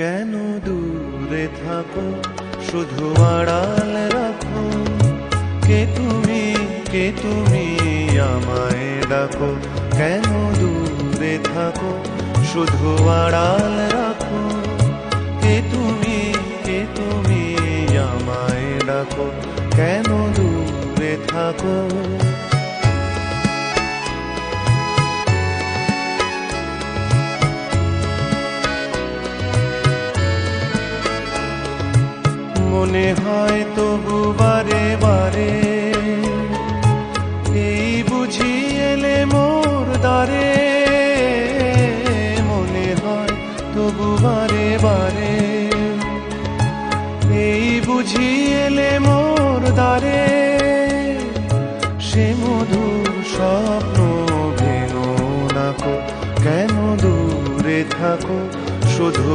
কেন দূরে থাকো, শুধু আড়াল রাখো, কে তুমি আমায় ডাকো। কেন দূরে থাকো, শুধু আড়াল রাখো, কে তুমি আমায় ডাকো। কেন দূরে থাকো। মনে হয় তবু বারে বারে, এই বুঝি এলে মোর দ্বারে। মনে হয় তবু বারে বারে, এই বুঝি এলে মোর দ্বারে। সে মধুর স্বপ্ন ভেঙো নাকো, কেন দূরে থাকো, শুধু